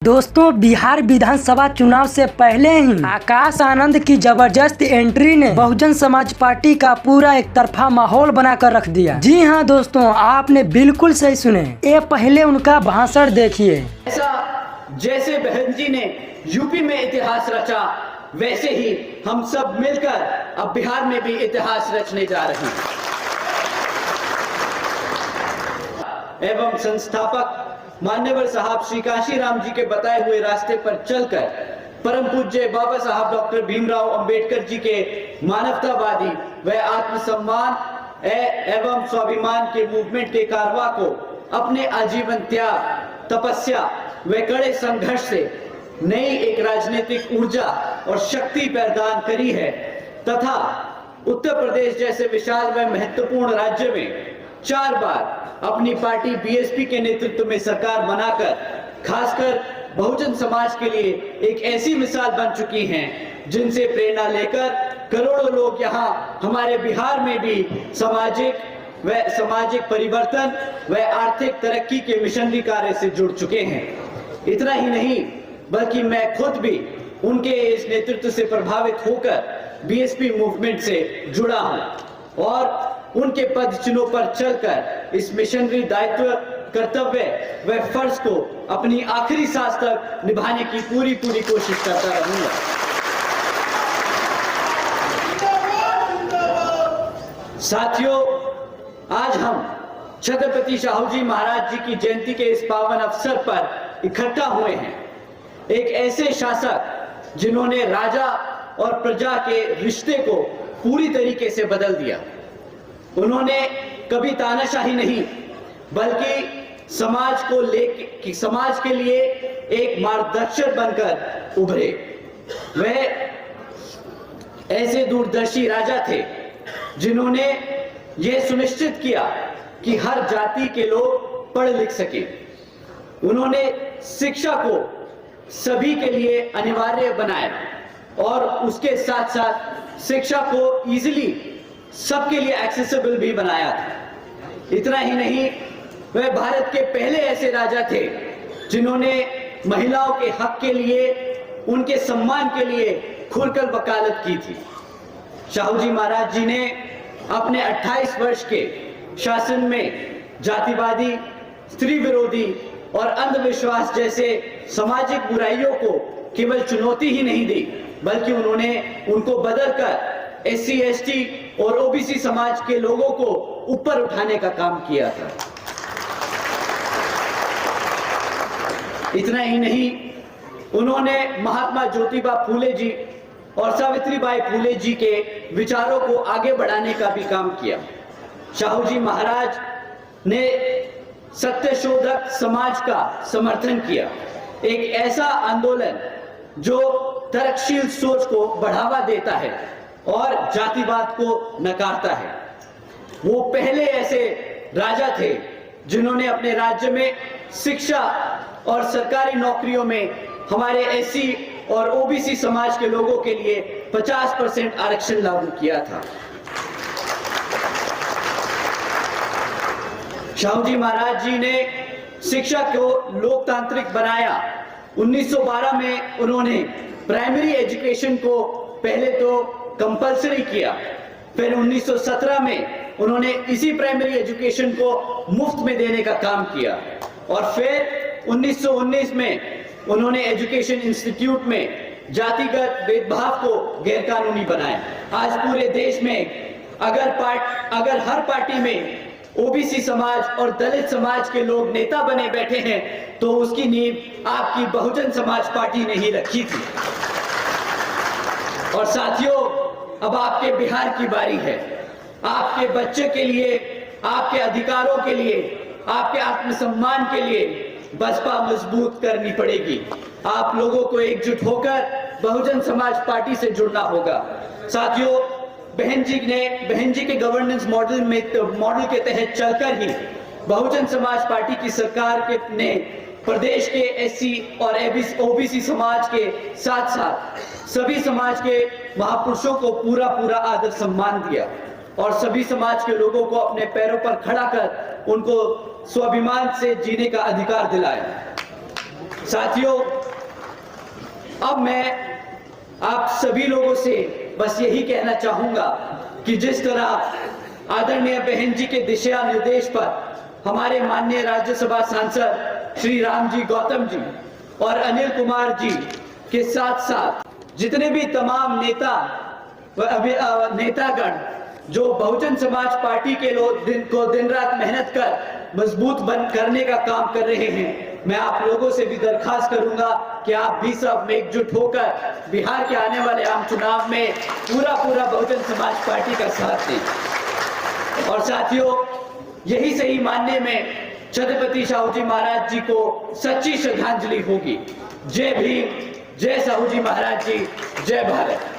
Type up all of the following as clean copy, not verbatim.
दोस्तों, बिहार विधानसभा चुनाव से पहले ही आकाश आनंद की जबरदस्त एंट्री ने बहुजन समाज पार्टी का पूरा एक तरफा माहौल बनाकर रख दिया। जी हां दोस्तों, आपने बिल्कुल सही सुने। ये पहले उनका भाषण देखिए। ऐसा जैसे बहन जी ने यूपी में इतिहास रचा, वैसे ही हम सब मिलकर अब बिहार में भी इतिहास रचने जा रहे हैं। एवं संस्थापक मान्यवर साहब श्री काशीराम जी के बताए हुए रास्ते पर चलकर परम पूज्य बाबा साहब डॉक्टर भीमराव अंबेडकर जी के मानवतावादी व आत्मसम्मान एवं स्वाभिमान के मूवमेंट के कारवा को अपने आजीवन त्याग, तपस्या व कड़े संघर्ष से नई एक राजनीतिक ऊर्जा और शक्ति प्रदान करी है तथा उत्तर प्रदेश जैसे विशाल व महत्वपूर्ण राज्य में 4 बार अपनी पार्टी बीएसपी के नेतृत्व में सरकार बनाकर खासकर बहुजन समाज के लिए एक ऐसी मिसाल बन चुकी हैं जिनसे प्रेरणा लेकर करोड़ों लोग यहाँ हमारे बिहार में भी सामाजिक परिवर्तन व आर्थिक तरक्की के मिशनरी कार्य से जुड़ चुके हैं। इतना ही नहीं बल्कि मैं खुद भी उनके इस नेतृत्व से प्रभावित होकर बीएसपी मूवमेंट से जुड़ा हूं और उनके पद चिन्हों पर चलकर इस मिशनरी दायित्व, कर्तव्य व फर्ज को अपनी आखिरी सांस तक निभाने की पूरी कोशिश करता रहूंगा। साथियों, आज हम छत्रपति शाहू जी महाराज जी की जयंती के इस पावन अवसर पर इकट्ठा हुए हैं। एक ऐसे शासक जिन्होंने राजा और प्रजा के रिश्ते को पूरी तरीके से बदल दिया। उन्होंने कभी तानाशाही नहीं बल्कि समाज के लिए एक मार्गदर्शक बनकर उभरे। वह ऐसे दूरदर्शी राजा थे जिन्होंने यह सुनिश्चित किया कि हर जाति के लोग पढ़ लिख सके। उन्होंने शिक्षा को सभी के लिए अनिवार्य बनाया और उसके साथ साथ शिक्षा को इजीली सबके लिए एक्सेसिबल भी बनाया था। इतना ही नहीं, वह भारत के पहले ऐसे राजा थे जिन्होंने महिलाओं के हक के लिए, उनके सम्मान के लिए खुलकर वकालत की थी। शाहू जी महाराज जी ने अपने 28 वर्ष के शासन में जातिवादी, स्त्री विरोधी और अंधविश्वास जैसे सामाजिक बुराइयों को केवल चुनौती ही नहीं दी बल्कि उन्होंने उनको बदलकर SC, ST और OBC समाज के लोगों को ऊपर उठाने का काम किया था। इतना ही नहीं, उन्होंने महात्मा ज्योतिबा फूले जी और सावित्रीबाई फूले जी के विचारों को आगे बढ़ाने का भी काम किया। शाहू जी महाराज ने सत्यशोधक समाज का समर्थन किया, एक ऐसा आंदोलन जो तर्कशील सोच को बढ़ावा देता है और जातिवाद को नकारता है। वो पहले ऐसे राजा थे जिन्होंने अपने राज्य में शिक्षा और सरकारी नौकरियों में हमारे SC और OBC समाज के लोगों के लिए 50% आरक्षण लागू किया था। शाहू जी महाराज जी ने शिक्षा को लोकतांत्रिक बनाया। 1912 में उन्होंने प्राइमरी एजुकेशन को पहले तो कंपलसरी किया, फिर 1917 में उन्होंने इसी प्राइमरी एजुकेशन को मुफ्त में देने का काम किया और फिर 1919 में उन्होंने एजुकेशन इंस्टीट्यूट में जातिगत भेदभाव को गैरकानूनी बनाया। आज पूरे देश में अगर हर पार्टी में OBC समाज और दलित समाज के लोग नेता बने बैठे हैं तो उसकी नींव आपकी बहुजन समाज पार्टी ने ही रखी थी। और साथियों, अब आपके बिहार की बारी है। आपके बच्चे के लिए, आपके अधिकारों के लिए, आपके आत्मसम्मान के लिए बसपा मजबूत करनी पड़ेगी। आप लोगों को एकजुट होकर बहुजन समाज पार्टी से जुड़ना होगा। साथियों, बहन जी के गवर्नेंस मॉडल के तहत चलकर ही बहुजन समाज पार्टी की सरकार ने प्रदेश के SC और OBC समाज के साथ साथ सभी समाज के महापुरुषों को पूरा आदर सम्मान दिया और सभी समाज के लोगों को अपने पैरों पर खड़ा कर उनको स्वाभिमान से जीने का अधिकार दिलाया। साथियों, अब मैं आप सभी लोगों से बस यही कहना चाहूंगा कि जिस तरह आदरणीय बहन जी के दिशा निर्देश पर हमारे माननीय राज्यसभा सांसद श्री राम जी गौतम जी और अनिल कुमार जी के साथ साथ जितने भी तमाम नेतागण जो बहुजन समाज पार्टी के लोग दिन रात मेहनत कर मजबूत करने का काम कर रहे हैं, मैं आप लोगों से भी दरखास्त करूंगा कि आप भी सब एकजुट होकर बिहार के आने वाले आम चुनाव में पूरा बहुजन समाज पार्टी का साथ दें। और साथियों, यही सही मानने में छत्रपति साहू जी महाराज जी को सच्ची श्रद्धांजलि होगी। जय भीम, जय साहू जी महाराज जी, जय भारत।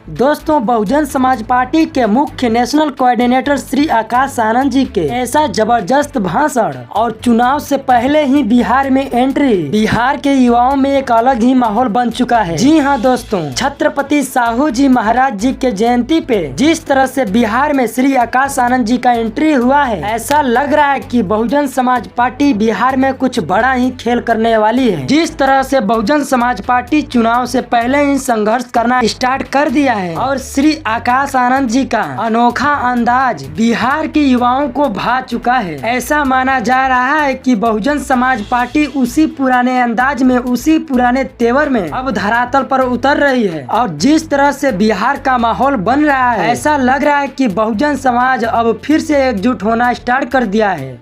दोस्तों, बहुजन समाज पार्टी के मुख्य नेशनल कोऑर्डिनेटर श्री आकाश आनंद जी के ऐसा जबरदस्त भाषण और चुनाव से पहले ही बिहार में एंट्री, बिहार के युवाओं में एक अलग ही माहौल बन चुका है। जी हाँ दोस्तों, छत्रपति साहू जी महाराज जी के जयंती पे जिस तरह से बिहार में श्री आकाश आनंद जी का एंट्री हुआ है, ऐसा लग रहा है कि बहुजन समाज पार्टी बिहार में कुछ बड़ा ही खेल करने वाली है। जिस तरह से बहुजन समाज पार्टी चुनाव से पहले ही संघर्ष करना स्टार्ट कर दिया है और श्री आकाश आनंद जी का अनोखा अंदाज बिहार के युवाओं को भा चुका है। ऐसा माना जा रहा है कि बहुजन समाज पार्टी उसी पुराने अंदाज में, उसी पुराने तेवर में अब धरातल पर उतर रही है और जिस तरह से बिहार का माहौल बन रहा है, ऐसा लग रहा है कि बहुजन समाज अब फिर से एकजुट होना स्टार्ट कर दिया है।